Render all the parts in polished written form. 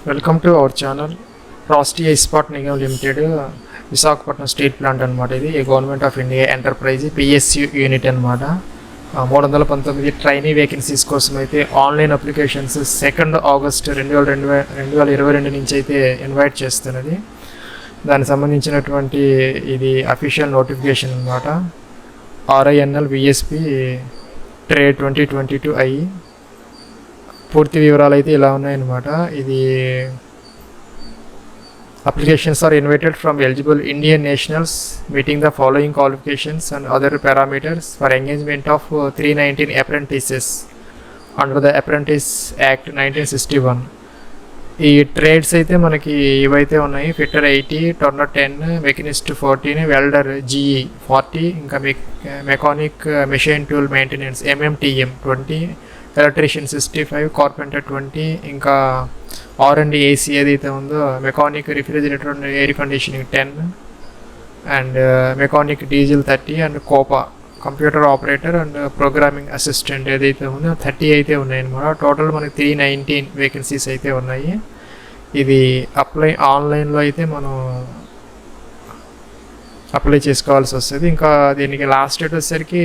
Welcome to our channel. Rashtriya Ispat Nigam limited Visakhapatnam steel plant అనమాట. ఇది government of India enterprise PSU unit అనమాట. 319 trainee vacancies కోసం అయితే ఆన్లైన్ అప్లికేషన్స్ 2 ఆగస్టు 2022 నుంచి అయితే ఇన్వైట్ చేస్తున్నది. దానికి సంబంధించినటువంటి ఇది అఫీషియల్ నోటిఫికేషన్ అనమాట. RINL VSP ట్రేడ్ 2022 అయ్యి పూర్తి వివరాలు అయితే ఇలా ఉన్నాయన్నమాట. ఇది applications are invited from eligible Indian nationals meeting the following qualifications and other parameters for engagement of 319 apprentices under the apprentice act 1961. ఈ ట్రేడ్స్ అయితే మనకి ఇవైతే ఉన్నాయి: fitter 80, turner 10, machinist 14, welder GE 40, ఇంకా mechanic machine tool maintenance MMTM 20, electrician 65, carpenter 20, ఇంకా R&AC ఏదైతే ఉందో mechanic refrigerator and air conditioning 10, and mechanic diesel 30, and Copa computer operator and programming assistant ఏదైతే ఉందో 30 అయితే ఉన్నాయన్నమాట. టోటల్ మనకి 319 వేకెన్సీస్ అయితే ఉన్నాయి. ఇది ఆన్లైన్లో అయితే మనం అప్లై చేసుకోవాల్సి వస్తుంది. ఇంకా దీనికి లాస్ట్ డేట్ వచ్చేసరికి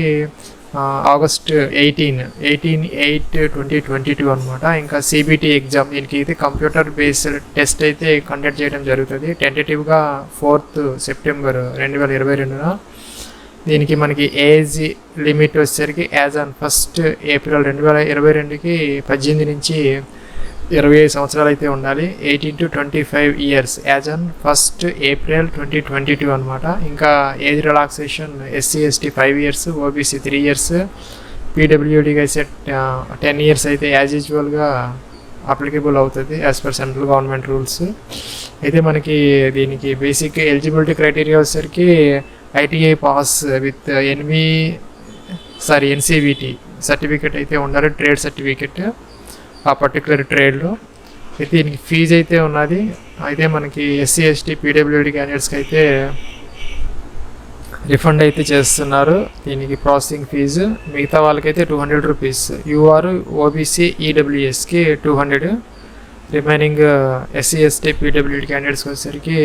ఆగస్ట్ 18/8/2022 అనమాట. ఇంకా CBT ఎగ్జామ్ దీనికి అయితే కంప్యూటర్ బేస్డ్ టెస్ట్ అయితే కండక్ట్ చేయడం జరుగుతుంది. టెంటేటివ్గా 4th సెప్టెంబర్ 2022. దీనికి మనకి ఏజ్ లిమిట్ వచ్చేసరికి యాజ్ ఆన్ 1st ఏప్రిల్ 2022కి 18 నుంచి 25 సంవత్సరాలు అయితే ఉండాలి. 18 to 25 years as on 1st April 2022 అనమాట. ఇంకా age relaxation SC/ST 5 years, OBC 3 years, PWDకి అయితే 10 years అయితే యాజ్ యూజువల్గా అప్లికబుల్ అవుతుంది as per central government rules. అయితే మనకి దీనికి బేసిక్ ఎలిజిబిలిటీ క్రైటీరియా వచ్చేసరికి ITI pass with NCVT certificate అయితే ఉండాలి, ట్రేడ్ సర్టిఫికేట్ ఆ పర్టికులర్ ట్రేడ్లో. అయితే దీనికి ఫీజు అయితే ఉన్నది. అయితే మనకి SC/ST PWD క్యాండిడేట్స్కి అయితే రిఫండ్ అయితే చేస్తున్నారు దీనికి ప్రాసెసింగ్ ఫీజు. మిగతా వాళ్ళకైతే 200 rupees, UR OBC EWSకి 200, remaining SC/ST PWD క్యాండిడేట్స్కి వచ్చేసరికి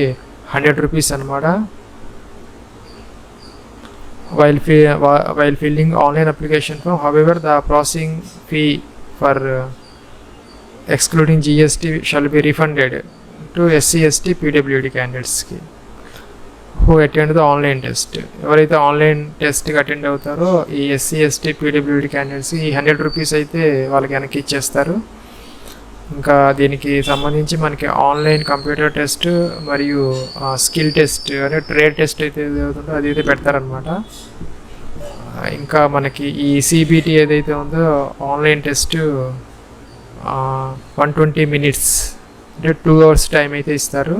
100 రూపీస్ అనమాట. While filling online application form, however, the processing fee for excluding GST shall be refunded to SC/ST PWD candidates who attend the online test. ఎవరైతే online టెస్ట్కి attend అవుతారో ఈ SC/ST PWD క్యాండిడేట్స్కి ఈ 100 rupees అయితే వాళ్ళకి వెనక్కి ఇచ్చేస్తారు. ఇంకా దీనికి సంబంధించి మనకి ఆన్లైన్ కంప్యూటర్ టెస్ట్ మరియు స్కిల్ టెస్ట్ అనే ట్రేడ్ టెస్ట్ అయితే ఏదవుతుందో అది అయితే పెడతారనమాట. ఇంకా మనకి ఈ CBT ఏదైతే ఉందో ఆన్లైన్ టెస్ట్ 120 minutes అంటే 2 hours టైం అయితే ఇస్తారు.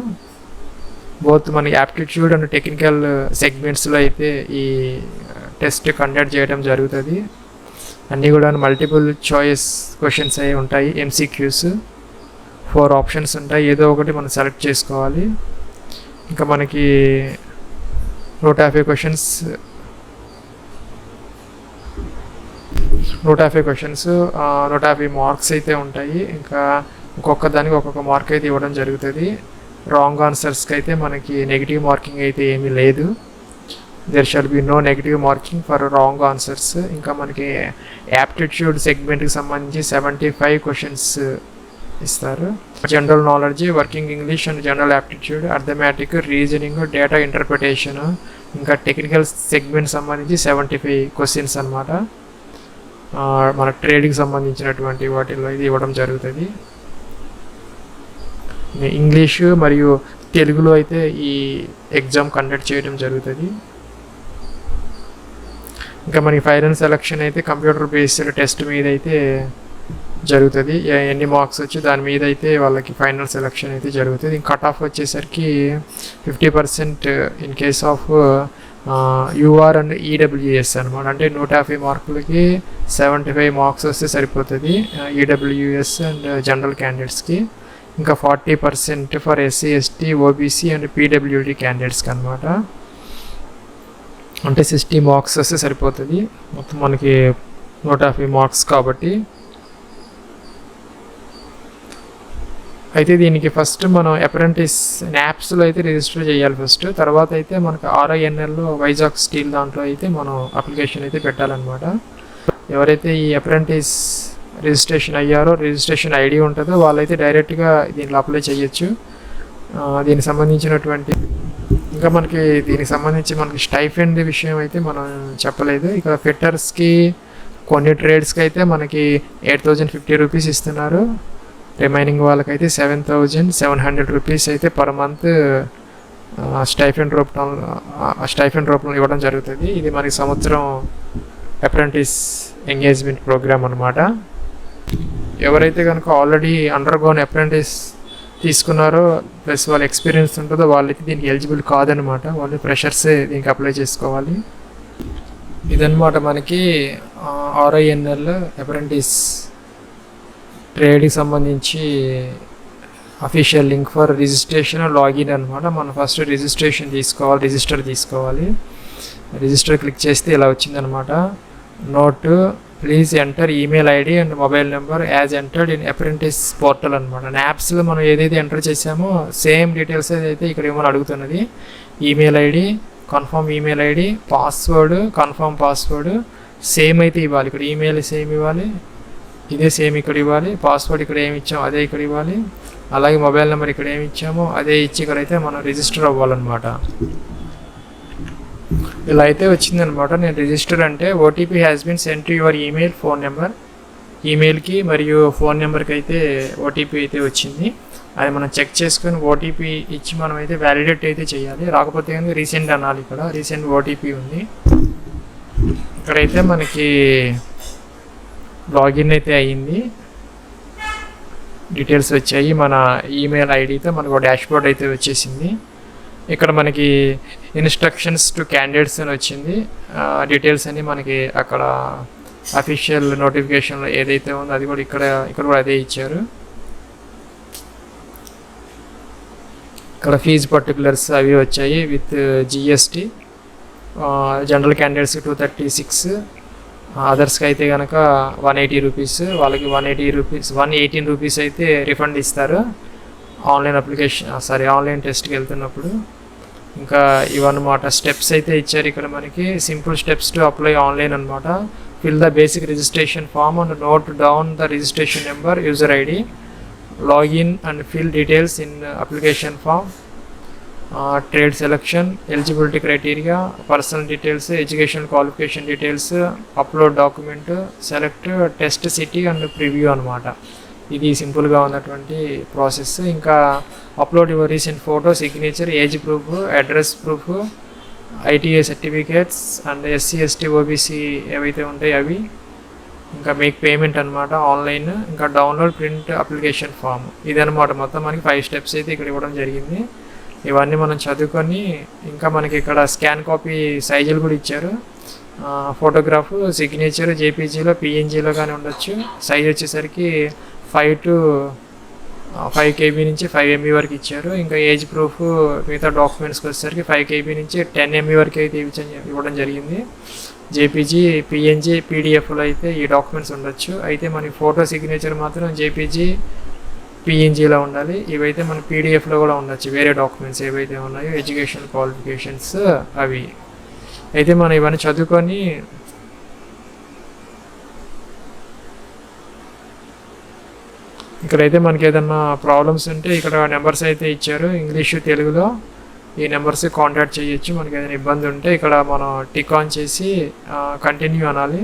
బోత్ మనకి యాప్టిట్యూడ్ అండ్ టెక్నికల్ సెగ్మెంట్స్లో అయితే ఈ టెస్ట్ కండక్ట్ చేయడం జరుగుతుంది. అన్నీ కూడా మల్టిపుల్ చాయిస్ క్వశ్చన్స్ అవి ఉంటాయి. MCQs 4 ఆప్షన్స్ ఉంటాయి, ఏదో ఒకటి మనం సెలెక్ట్ చేసుకోవాలి. ఇంకా మనకి 150 క్వశ్చన్స్ 150 మార్క్స్ అయితే ఉంటాయి. ఇంకా ఒక్కొక్క దానికి ఒక్కొక్క మార్క్ అయితే ఇవ్వడం జరుగుతుంది. రాంగ్ ఆన్సర్స్కి అయితే మనకి నెగిటివ్ మార్కింగ్ అయితే ఏమీ లేదు. There shall be no negative marking for wrong answers. ఇంకా మనకి యాప్టిట్యూడ్ సెగ్మెంట్కి సంబంధించి 75 క్వశ్చన్స్ ఇస్తారు. General knowledge, working English and general aptitude, arithmetic, reasoning, data interpretation, ఇంకా టెక్నికల్ సెగ్మెంట్ సంబంధించి 75 క్వశ్చన్స్ అనమాట. మన ట్రేడింగ్కి సంబంధించినటువంటి వాటిల్లో ఇది ఇవ్వడం జరుగుతుంది. ఇంగ్లీషు మరియు తెలుగులో అయితే ఈ ఎగ్జామ్ కండక్ట్ చేయడం జరుగుతుంది. ఇంకా మనకి ఫైనల్ సెలక్షన్ అయితే కంప్యూటర్ బేస్డ్ టెస్ట్ మీద అయితే జరుగుతుంది. ఎన్ని మార్క్స్ వచ్చి దాని మీద అయితే వాళ్ళకి ఫైనల్ సెలక్షన్ అయితే జరుగుతుంది. ఇంకా కట్ ఆఫ్ వచ్చేసరికి 50% in case of UR and EWS అనమాట. అంటే 150 మార్కులకి 75 మార్క్స్ వస్తే సరిపోతుంది EWS అండ్ జనరల్ క్యాండిడేట్స్కి. ఇంకా 40% for SC/ST OBC and PWD క్యాండిడేట్స్కి అనమాట. అంటే 60 మార్క్స్ వస్తే సరిపోతుంది. మొత్తం మనకి 150 మార్క్స్ కాబట్టి అయితే దీనికి ఫస్ట్ మనం అప్రెంటిస్ యాప్స్లో అయితే రిజిస్టర్ చేయాలి ఫస్ట్. తర్వాత అయితే మనకు RINLలో వైజాగ్ స్టీల్ దాంట్లో అయితే మనం అప్లికేషన్ అయితే పెట్టాలన్నమాట. ఎవరైతే ఈ అప్రెంటిస్ రిజిస్ట్రేషన్ అయ్యారో, రిజిస్ట్రేషన్ ఐడి ఉంటుందో వాళ్ళైతే డైరెక్ట్గా దీంట్లో అప్లై చేయొచ్చు. దీనికి సంబంధించినటువంటి ఇంకా దీనికి సంబంధించి మనకి స్టైఫెండ్ విషయం అయితే మనం చెప్పలేదు. ఇక ఫిట్టర్స్కి కొన్ని ట్రేడ్స్కి అయితే మనకి 8,050 రూపీస్ ఇస్తున్నారు. రిమైనింగ్ వాళ్ళకైతే 7,700 రూపీస్ అయితే పర్ మంత్ స్టైఫెండ్ రూపంలో ఇవ్వడం జరుగుతుంది. ఇది మనకి సంవత్సరం అప్రెంటిస్ ఎంగేజ్మెంట్ ప్రోగ్రామ్ అనమాట. ఎవరైతే కనుక ఆల్రెడీ అండర్గోన్ అప్రెంటిస్ తీసుకున్నారో ప్లస్ వాళ్ళ ఎక్స్పీరియన్స్ ఉంటుందో వాళ్ళైతే దీనికి ఎలిజిబుల్ కాదనమాట. వాళ్ళు ఫ్రెషర్సే దీనికి అప్లై చేసుకోవాలి. ఇదన్నమాట మనకి RINL అప్రెంటిస్ ట్రేడ్కి సంబంధించి official link for registration login అనమాట. మనం ఫస్ట్ రిజిస్టర్ తీసుకోవాలి. రిజిస్టర్ క్లిక్ చేస్తే ఇలా వచ్చిందనమాట. Note please enter email ID and mobile number as entered in apprentice portal అనమాట. యాప్స్లో మనం ఏదైతే ఎంటర్ చేసామో సేమ్ డీటెయిల్స్ అయితే ఇక్కడ ఏమని అడుగుతున్నది. Email ID, confirm email ID, password, confirm password same అయితే ఇవ్వాలి. ఇక్కడ ఈమెయిల్ సేమ్ ఇవ్వాలి, ఇదే సేమ్ ఇక్కడ ఇవ్వాలి. పాస్వర్డ్ ఇక్కడ ఏమి ఇచ్చామో అదే ఇక్కడ ఇవ్వాలి. అలాగే మొబైల్ నెంబర్ ఇక్కడ ఏమి ఇచ్చామో అదే ఇచ్చి ఇక్కడైతే మనం రిజిస్టర్ అవ్వాలన్నమాట. ఇలా అయితే వచ్చిందనమాట. నేను రిజిస్టర్ అంటే OTP has been send to your email, phone number. ఈమెయిల్కి మరియు ఫోన్ నెంబర్కి అయితే ఓటీపీ అయితే వచ్చింది. అది మనం చెక్ చేసుకొని ఓటీపీ ఇచ్చి మనం అయితే వ్యాలిడేట్ అయితే చేయాలి. రాకపోతే కానీ రీసెంట్ అనాలి. ఇక్కడ రీసెంట్ ఓటీపీ ఉంది. ఇక్కడైతే మనకి లాగిన్ అయితే అయ్యింది, డీటెయిల్స్ వచ్చాయి. మన ఈమెయిల్ ఐడితో మనకు డాష్బోర్డ్ అయితే వచ్చేసింది. ఇక్కడ మనకి ఇన్స్ట్రక్షన్స్ టు క్యాండిడేట్స్ అని వచ్చింది. డీటెయిల్స్ అన్ని మనకి అక్కడ అఫీషియల్ నోటిఫికేషన్లో ఏదైతే ఉందో అది కూడా ఇక్కడ కూడా అదే ఇచ్చారు. ఇక్కడ ఫీజు పర్టికులర్స్ అవి వచ్చాయి విత్ GST. జనరల్ క్యాండిడేట్స్కి 236, అదర్స్కి అయితే కనుక 180 రూపీస్. వాళ్ళకి 118 రూపీస్ అయితే రిఫండ్ ఇస్తారు ఆన్లైన్ టెస్ట్కి వెళ్తున్నప్పుడు. ఇంకా ఇవన్నమాట స్టెప్స్ అయితే ఇచ్చారు ఇక్కడ మనకి. Simple steps to apply online అనమాట. Fill the basic registration form and note down the registration number, user ID, login and fill details in application form, trade selection, eligibility criteria, personal details, education qualification details, upload document, select test city and preview అనమాట. ఇది సింపుల్గా ఉన్నటువంటి process. ఇంకా upload your recent photo, signature, age proof, address proof, ITA certificates and SC ST OBC ఏవైతే ఉంటాయి అవి. ఇంకా make payment అనమాట ఆన్లైన్. ఇంకా డౌన్లోడ్ ప్రింట్ అప్లికేషన్ ఫామ్. ఇదనమాట మొత్తం మనకి 5 స్టెప్స్ అయితే ఇక్కడ ఇవ్వడం జరిగింది. ఇవన్నీ మనం చదువుకొని ఇంకా మనకి ఇక్కడ స్కాన్ కాపీ సైజులు కూడా ఇచ్చారు. ఫోటోగ్రాఫ్, సిగ్నేచర్ JPGలో, PNGలో కానీ ఉండొచ్చు. సైజ్ వచ్చేసరికి 5 KB నుంచి 5 MB వరకు ఇచ్చారు. ఇంకా ఏజ్ ప్రూఫ్ మిగతా డాక్యుమెంట్స్కి వచ్చేసరికి 5 KB నుంచి 10 MB వరకు అయితే ఇవ్వడం జరిగింది. JPG, PNG, PDFలో అయితే ఈ డాక్యుమెంట్స్ ఉండొచ్చు. అయితే మనకి ఫోటో, సిగ్నేచర్ మాత్రం JPG, PNGలో ఉండాలి. ఇవైతే మన PDFలో కూడా ఉండొచ్చు. వేరే డాక్యుమెంట్స్ ఏవైతే ఉన్నాయో ఎడ్యుకేషన్ క్వాలిఫికేషన్స్ అవి అయితే మనం ఇవన్నీ చదువుకొని ఇక్కడైతే మనకి ఏదన్నా ప్రాబ్లమ్స్ ఉంటే ఇక్కడ నెంబర్స్ అయితే ఇచ్చారు ఇంగ్లీషు, తెలుగులో. ఈ నెంబర్స్ కాంటాక్ట్ చేయొచ్చు. మనకి ఏదైనా ఇబ్బంది ఉంటే ఇక్కడ మనం టిక్ ఆన్ చేసి కంటిన్యూ అనాలి.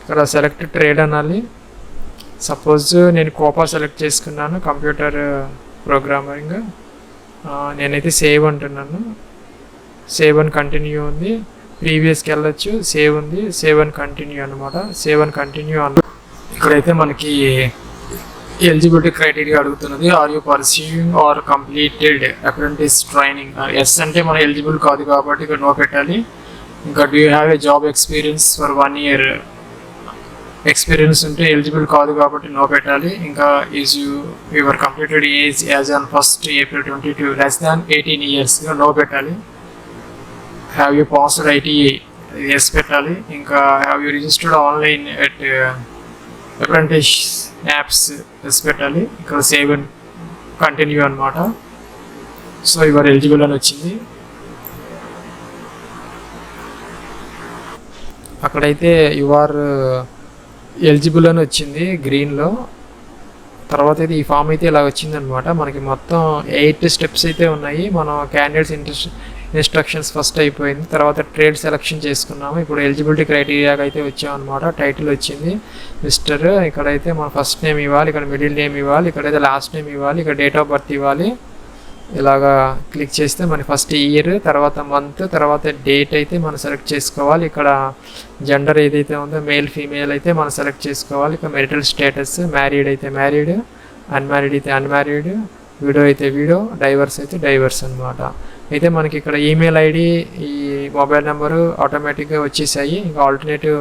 ఇక్కడ సెలెక్ట్ ట్రేడ్ అనాలి. సపోజ్ నేను కోపా సెలెక్ట్ చేసుకున్నాను, కంప్యూటర్ ప్రోగ్రామింగ్. నేనైతే సేవ్ అంటున్నాను. సేవ్ అండ్ కంటిన్యూ ఉంది. ప్రీవియస్కి వెళ్ళొచ్చు. సేవ్ ఉంది. సేవ్ అండ్ కంటిన్యూ అనమాట. సేవ్ అండ్ కంటిన్యూ ఇక్కడైతే మనకి ఎలిజిబిలిటీ క్రైటీరియా అడుగుతున్నది. Are you pursuing or completed apprentice training. Yes అంటే మనం ఎలిజిబుల్ కాదు కాబట్టి ఇక్కడ నో పెట్టాలి. ఇంకా do you have a job experience for 1 year experience ఉంటే ఎలిజిబుల్ కాదు కాబట్టి నో పెట్టాలి. ఇంకా is your completed age as on 1st April 2022 less than 18 years no పెట్టాలి. Have you passed ITA yes పెట్టాలి. ఇంకా have you registered online at apprentice apps yes పెట్టాలి. ఇక్కడ సేవ్ అండ్ కంటిన్యూ అనమాట. సో యువర్ ఎలిజిబుల్ అని వచ్చింది. అక్కడైతే your eligible అని వచ్చింది గ్రీన్లో. తర్వాత అయితే ఈ ఫామ్ అయితే ఇలా వచ్చిందనమాట. మనకి మొత్తం 8 స్టెప్స్ అయితే ఉన్నాయి. మనం క్యాండిడేట్స్ ఇన్స్ట్రక్షన్స్ ఫస్ట్ అయిపోయింది. తర్వాత ట్రేడ్ సెలెక్షన్ చేసుకున్నాము. ఇప్పుడు ఎలిజిబిలిటీ క్రైటీరియాకి అయితే వచ్చామన్నమాట. టైటిల్ వచ్చింది మిస్టర్. ఇక్కడైతే మన ఫస్ట్ నేమ్ ఇవ్వాలి, ఇక్కడ మిడిల్ నేమ్ ఇవ్వాలి, ఇక్కడైతే లాస్ట్ నేమ్ ఇవ్వాలి, ఇక్కడ డేట్ ఆఫ్ బర్త్ ఇవ్వాలి. ఇలాగా క్లిక్ చేస్తే మన ఫస్ట్ ఇయర్, తర్వాత మంత్, తర్వాత డేట్ అయితే మనం సెలెక్ట్ చేసుకోవాలి. ఇక్కడ జెండర్ ఏదైతే ఉందో మేల్ ఫీమేల్ అయితే మనం సెలెక్ట్ చేసుకోవాలి. ఇక మెరిటల్ స్టేటస్, మ్యారీడ్ అయితే మ్యారీడ్, అన్మ్యారీడ్ అయితే అన్మ్యారీడ్, విడో అయితే విడో, డైవర్స్ అయితే డైవర్స్ అనమాట. అయితే మనకి ఇక్కడ ఈమెయిల్ ఐడి, ఈ మొబైల్ నెంబరు ఆటోమేటిక్గా వచ్చేసాయి. ఇంకా ఆల్టర్నేటివ్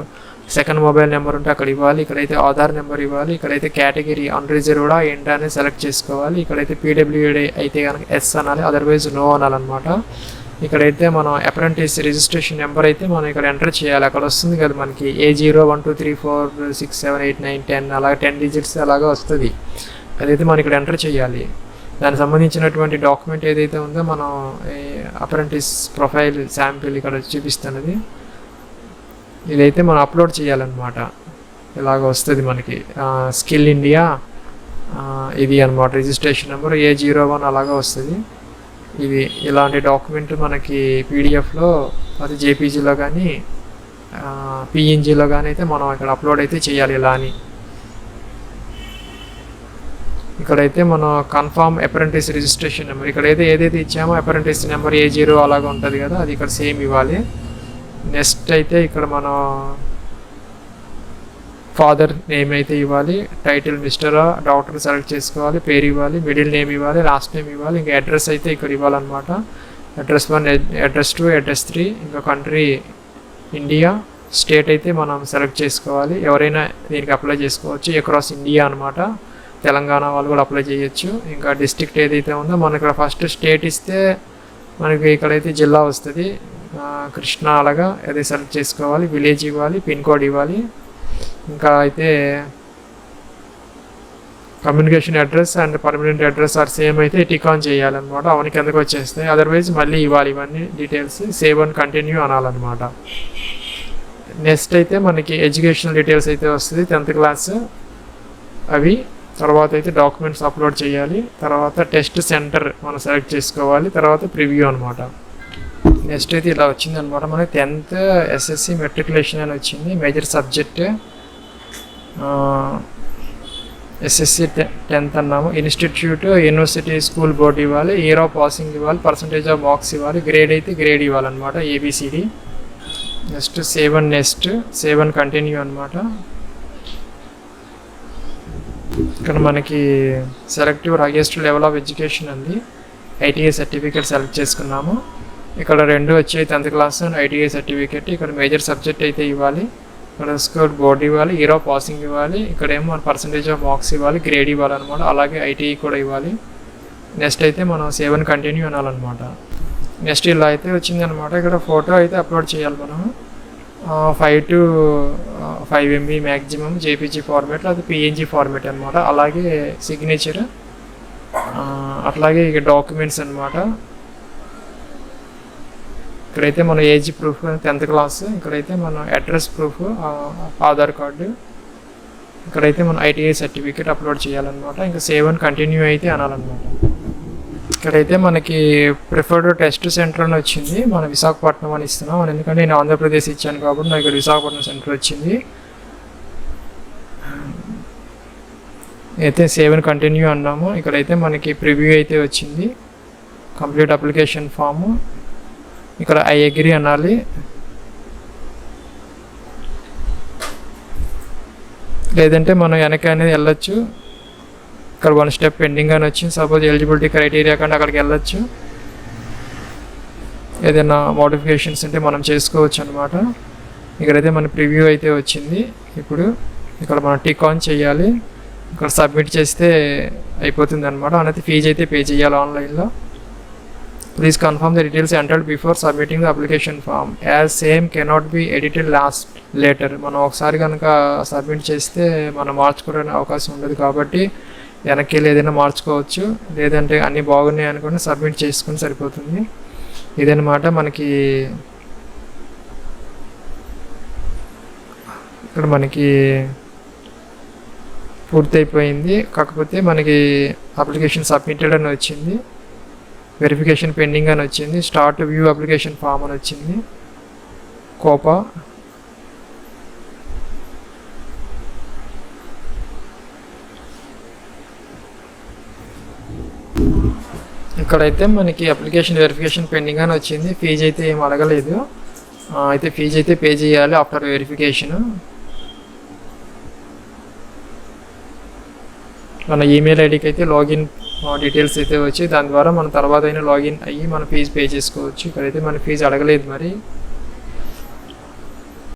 సెకండ్ మొబైల్ నెంబర్ ఉంటే అక్కడ ఇవ్వాలి. ఇక్కడైతే ఆధార్ నెంబర్ ఇవ్వాలి. ఇక్కడైతే కేటగిరీ అన్రిజర్వ్డా ఏంటనే సెలెక్ట్ చేసుకోవాలి. ఇక్కడైతే పీడబ్ల్యూడి అయితే కనుక ఎస్ అనాలి, అదర్వైజ్ నో అనాలన్నమాట. ఇక్కడైతే మనం అప్రెంటిస్ రిజిస్ట్రేషన్ నెంబర్ అయితే మనం ఇక్కడ ఎంటర్ చేయాలి. అక్కడ వస్తుంది కదా మనకి A0 1 2 3 4 6 7 8 9 10 అలాగే 10 డిజిట్స్ అలాగా వస్తుంది. అదైతే మనం ఇక్కడ ఎంటర్ చేయాలి. దానికి సంబంధించినటువంటి డాక్యుమెంట్ ఏదైతే ఉందో మనం అప్రెంటిస్ ప్రొఫైల్ శాంపిల్ ఇక్కడ చూపిస్తున్నది, ఇదైతే మనం అప్లోడ్ చేయాలన్నమాట. ఇలాగ వస్తుంది మనకి స్కిల్ ఇండియా ఇది అనమాట. రిజిస్ట్రేషన్ నెంబర్ A01 అలాగా వస్తుంది. ఇది ఇలాంటి డాక్యుమెంట్ మనకి పీడిఎఫ్లో, అది జేపీజీలో కానీ పిఎన్జీలో కానీ అయితే మనం ఇక్కడ అప్లోడ్ అయితే చేయాలి ఇలా అని. ఇక్కడైతే మనం కన్ఫర్మ్ అప్రెంటిస్ రిజిస్ట్రేషన్ నెంబర్, ఇక్కడైతే ఏదైతే ఇచ్చామో అప్రెంటిస్ నెంబర్ A0 అలాగా ఉంటుంది కదా, అది ఇక్కడ సేమ్ ఇవ్వాలి. నెక్స్ట్ అయితే ఇక్కడ మనం ఫాదర్ నేమ్ అయితే ఇవ్వాలి. టైటిల్ మిస్టరా డాక్టర్ సెలెక్ట్ చేసుకోవాలి. పేరు ఇవ్వాలి, మిడిల్ నేమ్ ఇవ్వాలి, లాస్ట్ నేమ్ ఇవ్వాలి. ఇంకా అడ్రస్ అయితే ఇక్కడ ఇవ్వాలన్నమాట. అడ్రస్ 1, అడ్రస్ 2, అడ్రస్ 3, ఇంకా కంట్రీ ఇండియా, స్టేట్ అయితే మనం సెలెక్ట్ చేసుకోవాలి. ఎవరైనా దీనికి అప్లై చేసుకోవచ్చు, అక్రాస్ ఇండియా అనమాట. తెలంగాణ వాళ్ళు కూడా అప్లై చేయొచ్చు. ఇంకా డిస్ట్రిక్ట్ ఏదైతే ఉందో మనకి ఇక్కడ ఫస్ట్ స్టేట్ ఇస్తే మనకి ఇక్కడైతే జిల్లా వస్తుంది, కృష్ణా అలాగా అది సెలెక్ట్ చేసుకోవాలి. విలేజ్ ఇవ్వాలి, పిన్ కోడ్ ఇవ్వాలి. ఇంకా అయితే communication address and permanent address are same అయితే టిక్ ఆన్ చేయాలన్నమాట. అవన్నీ కిందకు వచ్చేస్తాయి. అదర్వైజ్ మళ్ళీ ఇవ్వాలి ఇవన్నీ డీటెయిల్స్. సేవ్ అండ్ కంటిన్యూ అనాలన్నమాట. నెక్స్ట్ అయితే మనకి ఎడ్యుకేషనల్ డీటెయిల్స్ అయితే వస్తుంది, 10th క్లాస్ అవి. తర్వాత అయితే డాక్యుమెంట్స్ అప్లోడ్ చేయాలి. తర్వాత టెస్ట్ సెంటర్ మనం సెలెక్ట్ చేసుకోవాలి. తర్వాత ప్రివ్యూ అనమాట. నెక్స్ట్ అయితే ఇలా వచ్చింది అనమాట. మనకి 10th SSC మెట్రికులేషన్ అని వచ్చింది. మేజర్ సబ్జెక్ట్ SSC 10th అన్నాము. ఇన్స్టిట్యూట్, యూనివర్సిటీ, స్కూల్ బోర్డు ఇవ్వాలి. ఇయర్ ఆఫ్ పాసింగ్ ఇవ్వాలి. పర్సంటేజ్ ఆఫ్ మార్క్స్ ఇవ్వాలి. గ్రేడ్ అయితే గ్రేడ్ ఇవ్వాలన్నమాట, ABCD. Next save and continue అనమాట. ఇక్కడ మనకి select your highest level of education అంది. ITI సర్టిఫికేట్ సెలెక్ట్ చేసుకున్నాము. ఇక్కడ 2 వచ్చాయి, 10th class and ITI certificate. ఇక్కడ మేజర్ సబ్జెక్ట్ అయితే ఇవ్వాలి. ఇక్కడ స్కూల్ బోర్డు ఇవ్వాలి, ఇయర్ ఆఫ్ పాసింగ్ ఇవ్వాలి. ఇక్కడ ఏమో మన పర్సంటేజ్ ఆఫ్ మార్క్స్ ఇవ్వాలి, గ్రేడ్ ఇవ్వాలన్నమాట. అలాగే ITI కూడా ఇవ్వాలి. నెక్స్ట్ అయితే మనం సేవ్ అండ్ కంటిన్యూ అనాలన్నమాట. నెక్స్ట్ ఇలా అయితే వచ్చిందనమాట. ఇక్కడ ఫోటో అయితే అప్లోడ్ చేయాలి మనం. 5 to 5 MB maximum JPG format, అది PNG ఫార్మేట్ అనమాట. అలాగే సిగ్నేచర్, అట్లాగే ఇక డాక్యుమెంట్స్ అనమాట. ఇక్కడైతే మన ఏజ్ ప్రూఫ్ 10th క్లాస్, ఇక్కడైతే మన అడ్రస్ ప్రూఫ్ ఆధార్ కార్డు, ఇక్కడైతే మన ITI సర్టిఫికేట్ అప్లోడ్ చేయాలన్నమాట. ఇంకా సేవ్ అండ్ కంటిన్యూ అయితే అనాలన్నమాట. ఇక్కడైతే మనకి ప్రిఫర్డ్ టెస్ట్ సెంటర్ అని వచ్చింది. మన విశాఖపట్నం అని ఇస్తున్నాం, ఎందుకంటే నేను ఆంధ్రప్రదేశ్ ఇచ్చాను కాబట్టి నాకు ఇక్కడ విశాఖపట్నం సెంటర్ వచ్చింది. అయితే సేవ్ అండ్ కంటిన్యూ అన్నాము. ఇక్కడైతే మనకి ప్రివ్యూ అయితే వచ్చింది. కంప్లీట్ అప్లికేషన్ ఫాము, ఇక్కడ ఐ అగ్రీ అనాలి. లేదంటే మనం వెనక అనేది వెళ్ళొచ్చు. ఇక్కడ 1 స్టెప్ పెండింగ్ అని వచ్చింది. సపోజ్ ఎలిజిబిలిటీ క్రైటీరియా కంటే అక్కడికి వెళ్ళొచ్చు. ఏదైనా మోడిఫికేషన్స్ ఉంటే మనం చేసుకోవచ్చు అనమాట. ఇక్కడైతే మన ప్రివ్యూ అయితే వచ్చింది. ఇప్పుడు ఇక్కడ మనం టిక్ ఆన్ చేయాలి. ఇక్కడ సబ్మిట్ చేస్తే అయిపోతుంది అనమాట. అనేది ఫీజు అయితే పే చేయాలి ఆన్లైన్లో. Please confirm the details entered before submitting the application form as same cannot be edited later. మనం ఒకసారి కనుక సబ్మిట్ చేస్తే మనం మార్చుకోవడానికి అవకాశం ఉండదు కాబట్టి వెనక్కి ఏదైనా మార్చుకోవచ్చు, లేదంటే అన్నీ బాగున్నాయి అనుకుని సబ్మిట్ చేసుకుని సరిపోతుంది. ఇదన్నమాట మనకి ఇక్కడ మనకి పూర్తయిపోయింది. కాకపోతే మనకి అప్లికేషన్ సబ్మిటెడ్ అని వచ్చింది, వెరిఫికేషన్ పెండింగ్ అని వచ్చింది, స్టార్ట్ వ్యూ అప్లికేషన్ ఫామ్ అని వచ్చింది. కోపా ఇక్కడైతే మనకి అప్లికేషన్ వెరిఫికేషన్ పెండింగ్ అని వచ్చింది. ఫీజు అయితే ఏం అడగలేదు, అయితే ఫీజు అయితే పే చేయాలి ఆఫ్టర్ వెరిఫికేషన్. మన ఈమెయిల్ ఐడికి అయితే లాగిన్ డీటెయిల్స్ అయితే వచ్చి దాని ద్వారా మనం తర్వాత అయినా లాగిన్ అయ్యి మన ఫీజు పే చేసుకోవచ్చు. ఇక్కడైతే మన ఫీజు అడగలేదు మరి.